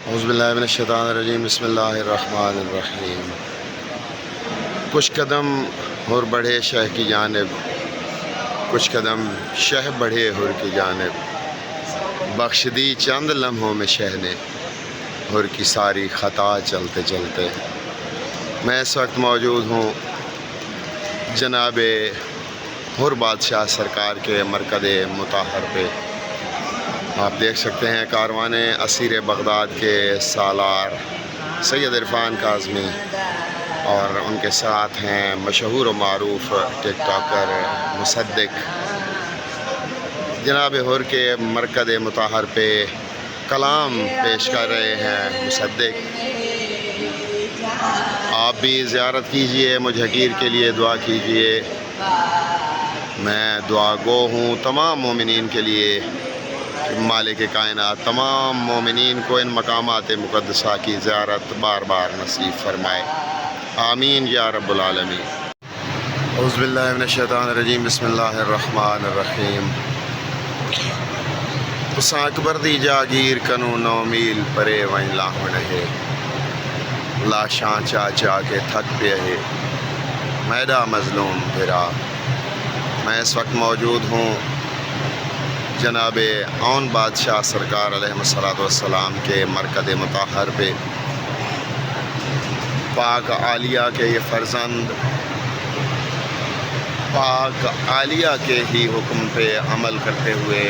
اعوذ باللہ من الشیطان الرجیم بسم اللہ الرحمن الرحیم۔ کچھ قدم ہور بڑھے شہ کی جانب، کچھ قدم شہ بڑھے ہور کی جانب، بخش دی چند لمحوں میں شہ نے ہور کی ساری خطا چلتے چلتے۔ میں اس وقت موجود ہوں جناب ہور بادشاہ سرکار کے مرکز مطہر پہ۔ آپ دیکھ سکتے ہیں کاروان اسیر بغداد کے سالار سید عرفان کاظمی، اور ان کے ساتھ ہیں مشہور و معروف ٹک ٹاکر مصدق۔ جناب ہور کے مرکز مطہر پہ کلام پیش کر رہے ہیں مصدق۔ آپ بھی زیارت کیجئے، مجھ حقیر کے لیے دعا کیجئے۔ میں دعا گو ہوں تمام مومنین کے لیے، مالک کائنات تمام مومنین کو ان مقامات مقدسہ کی زیارت بار بار نصیب فرمائے، آمین یا رب العالمین۔ اعوذ باللہ من الشیطان الرجیم بسم اللہ الرحمن الرحیم۔ تساں اکبر دی جاگیر کنو 9 میل پرے وہیں لاہن ہے، لاشاں چا چا کے تھک پہ ہے، میدہ مظلوم پھرا۔ میں اس وقت موجود ہوں جناب اون بادشاہ سرکار علیہ السلام کے مرکز مطہر پہ۔ پاک عالیہ کے یہ فرزند پاک عالیہ کے ہی حکم پہ عمل کرتے ہوئے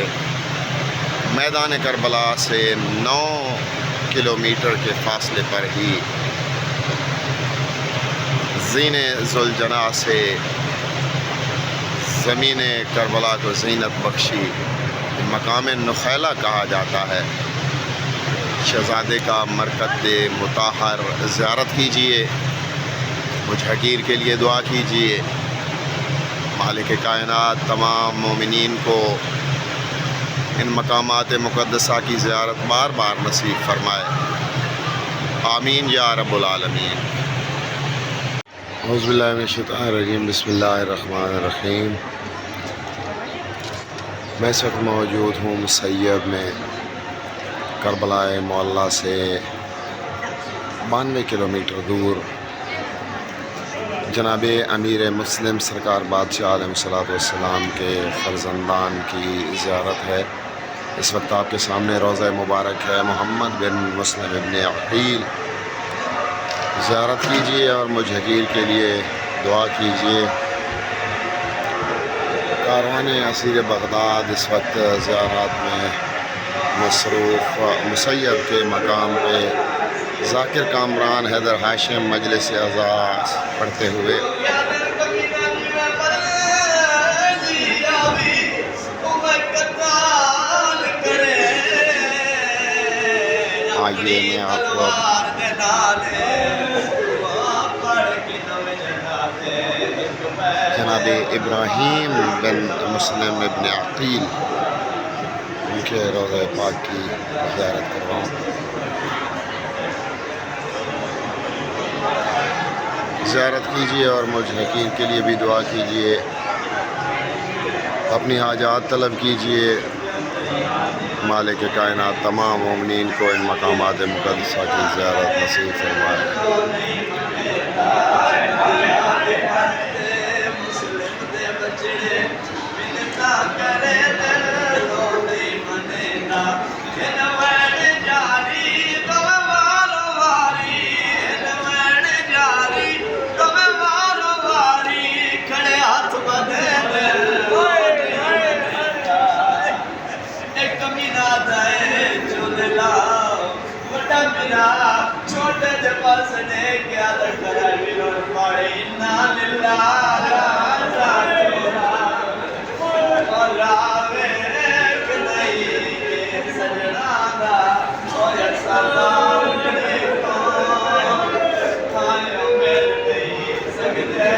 میدان کربلا سے 9 کلومیٹر کے فاصلے پر ہی زین ذوالجناح سے زمین کربلا کو زینت بخشی مقام نخیلہ کہا جاتا ہے۔ شہزادے کا مرکز مطہر زیارت کیجئے، مجھ حقیر کے لیے دعا کیجئے، مالک کائنات تمام مومنین کو ان مقامات مقدسہ کی زیارت بار بار نصیب فرمائے، آمین یا رب العالمین۔ اعوذ باللہ من الشیطان الرجیم بسم اللہ الرحمن الرحیم۔ میں اس وقت موجود ہوں مسیب میں، کربلا معلیٰ سے 92 کلومیٹر دور۔ جناب امیر مسلم سرکار بادشاہ علیہ السلام کے فرزندان کی زیارت ہے۔ اس وقت آپ کے سامنے روضہ مبارک ہے محمد بن مسلم ابن عقیل۔ زیارت کیجئے اور مجھ حقیر کے لیے دعا کیجئے۔ کاروان اسیر بغداد اس وقت زیارات میں مصروف۔ مسیب کے مقام پہ ذاکر کامران حیدر ہاشم مجلس اعزاز پڑھتے ہوئے آئیے میں آپ کو جناب ابراہیم بن مسلم ابن عقیل ان کے روضہ پاک کی زیارت کر رہا ہوں۔ زیارت کیجئے اور مجھ حقیر کے لیے بھی دعا کیجئے، اپنی حاجات طلب کیجئے، مالک کائنات تمام مومنین کو ان مقامات مقدسہ کی زیارت نصیب فرمائے۔ چھوٹے جے پاس نے کیا لکھا ویرون پاڑے انا للہ اور آوے کہ نہیں سجنا دا اور سلام علیکم کھائیوں میں نہیں سکتے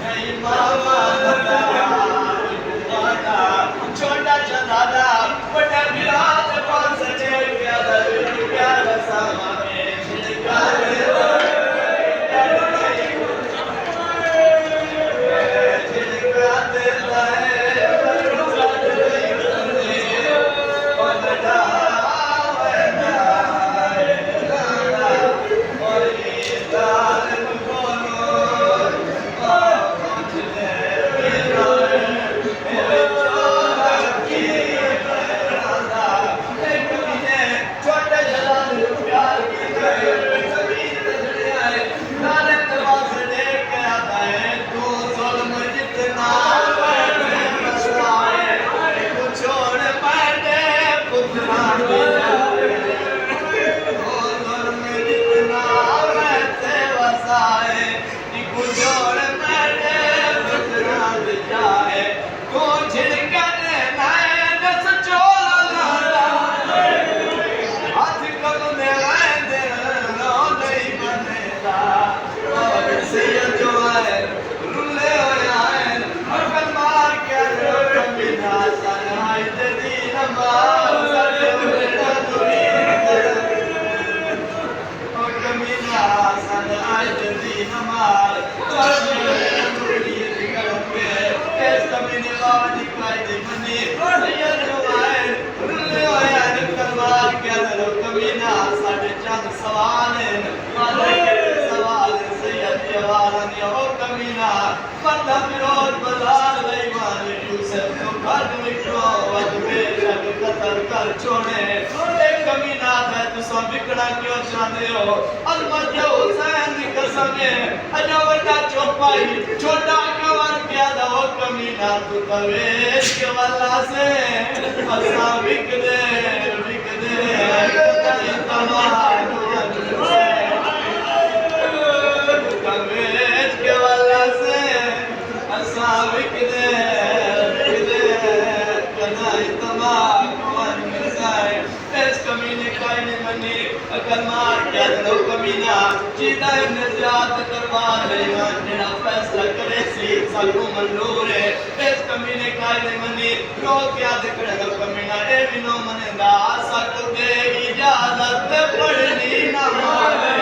نہیں ماما چھوٹا چنادا بڑا میراد پاس نے کیا سوال مالک سوال سید جوالن یو کمینا بندہ فیروز بازار لئی مانے یوسف کو گھر مٹھو وقت بے شک قتل کر چھوڑے ایک کمینا ہے تو سو بکڑا کیوں چاہتے ہو علمت جو حسین دی قسم ہے اجو بڑا چوپائی چھوٹا کور کیا دا وہ کمینا تو تویش کے والا سے اسا بک دے تمہار تویش کے والا سے اسا بک دے کدائی تمہار اس کمینے کائی نہیں منی کلمات کیا دنو کمینا چیدہ ابن زیاد کروا رہی جنہ فیصلہ کرے سی سکو منظور ہے اس کمینے کائی نہیں منی رو کیا دکڑے دو کمینا اے بینو منندہ سکو دے اجازت پڑھنی نہ مارے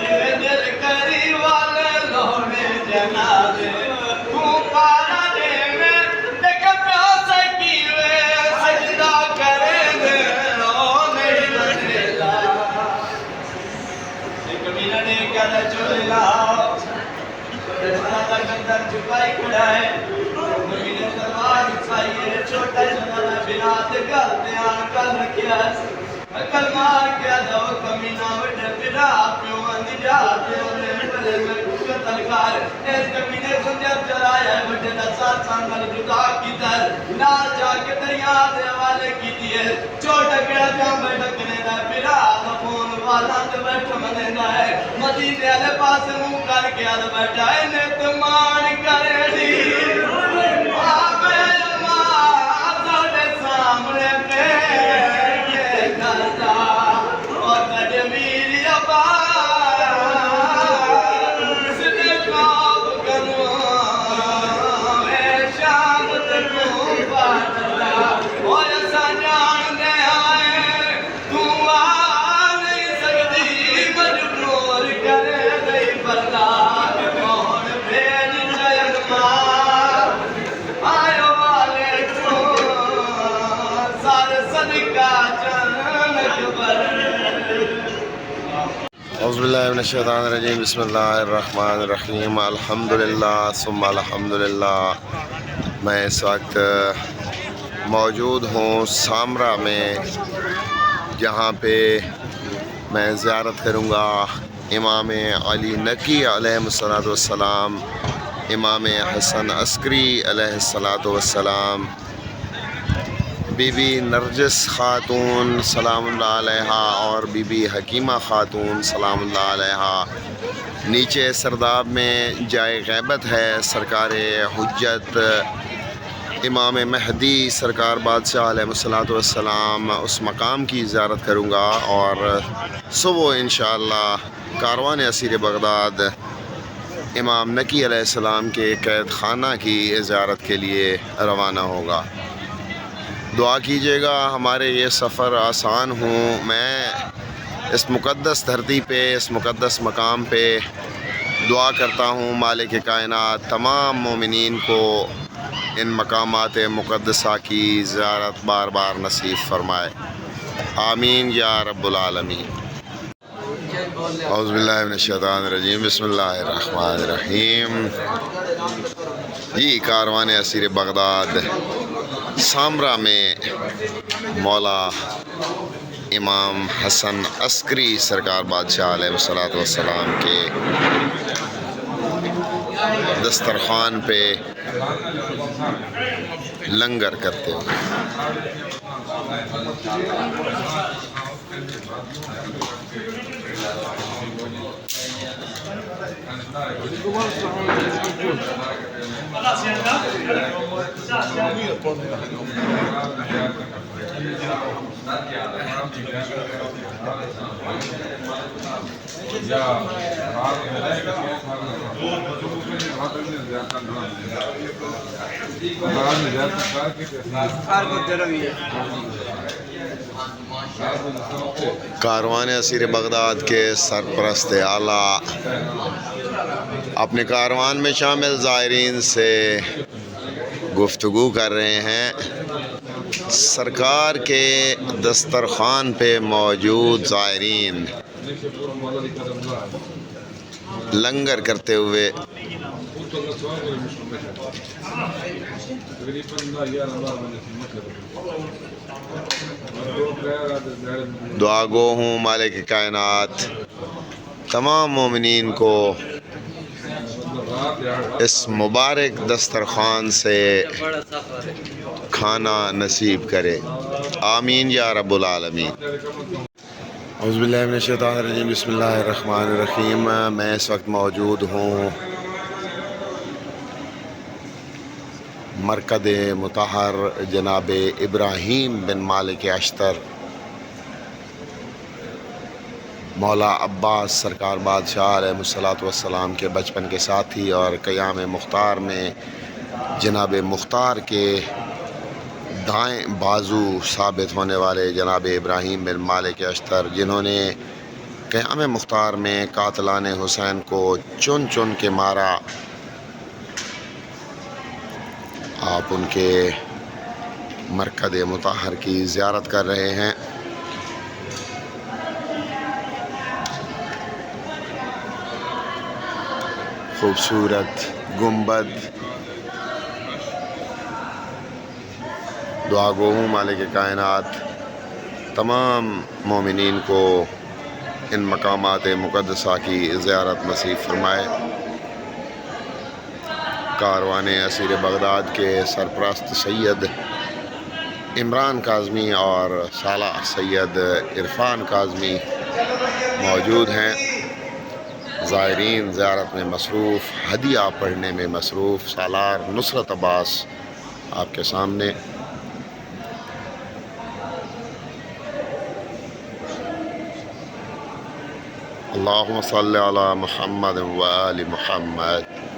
جوے دل کری والے لونے جنازے تو پارا دے میں دیکھ پیاسے کیوے سجدہ کرے دے چکائی کھڑا ہے نمین تلوار اچھائیے چھوٹا جنانا بنا دگل دیان کل رکھیا کلمار کیا دو کمینہ وڈے پھرا پیوں نجات انہیں بلے میں قتل کار اس کمینے سنجر چلایا ہے وڈے دسات سانگل جدا کی در نال جا کے دریا دے والے کی دیئے چھوٹا کیا جام بیٹھکنے دا پھرا دفون والا دے بیٹھ منے دا ہے مدینے علی پاس منہ کر کے آدھ بیٹھا ہے نتمان کرے دی آبے ماں ساڑے سامنے پہ اعوذ باللہ من الشیطان الرجیم بسم اللہ الرحمن الرحیم الحمدللہ ثم الحمدللہ۔ میں اس وقت موجود ہوں سامرا میں، جہاں پہ میں زیارت کروں گا امام علی نقی علیہ السلام، امام حسن عسکری علیہ السلام، بی بی نرجس خاتون سلام اللہ علیہا اور بی بی حکیمہ خاتون سلام اللہ علیہا۔ نیچے سرداب میں جائے غیبت ہے سرکار حجت امام مہدی سرکار بادشاہ علیہ السلام، اس مقام کی زیارت کروں گا، اور صبح انشاءاللہ کاروان اسیر بغداد امام نقی علیہ السلام کے قید خانہ کی زیارت کے لیے روانہ ہوگا۔ دعا کیجیے گا ہمارے یہ سفر آسان ہوں۔ میں اس مقدس دھرتی پہ، اس مقدس مقام پہ دعا کرتا ہوں مالک کائنات تمام مومنین کو ان مقامات مقدسہ کی زیارت بار بار نصیب فرمائے، آمین یا رب العالمین۔ اعوذ باللہ من الشیطان الرجیم بسم اللہ الرحمن الرحیم۔ جی کاروان اسیر بغداد سامرا میں مولا امام حسن عسکری سرکار بادشاہ علیہ السلام کے دسترخوان پہ لنگر کرتے ہوئے کاروان اسیر بغداد کے سرپرست اعلیٰ اپنے کاروان میں شامل زائرین سے گفتگو کر رہے ہیں۔ سرکار کے دسترخوان پہ موجود زائرین لنگر کرتے ہوئے دعا گو ہوں مالک کائنات تمام مومنین کو اس مبارک دسترخوان سے کھانا نصیب کرے، آمین یا رب العالمین۔ اعوذ باللہ من الشیطان الرجیم، بسم اللہ الرحمن الرحیم۔ میں اس وقت موجود ہوں مرکز مطہر جناب ابراہیم بن مالک اشتر مولا عباس سرکار بادشاہ علیہ الصلوۃ والسلام کے بچپن کے ساتھی اور قیام مختار میں جناب مختار کے دائیں بازو ثابت ہونے والے جناب ابراہیم بن مالک اشتر، جنہوں نے قیام مختار میں قاتلان حسین کو چن چن کے مارا، آپ ان کے مرکز مطہر کی زیارت کر رہے ہیں۔ خوبصورت گنبد، دعا گو ہوں مالک کائنات تمام مومنین کو ان مقامات مقدسہ کی زیارت نصیب فرمائے۔ کاروان اسیر بغداد کے سرپرست سید عمران کاظمی اور سالہ سید عرفان کاظمی موجود ہیں۔ زائرین زیارت میں مصروف، ہدیہ پڑھنے میں مصروف۔ سالار نصرت عباس آپ کے سامنے۔ اللہم صلی علی محمد و آل محمد۔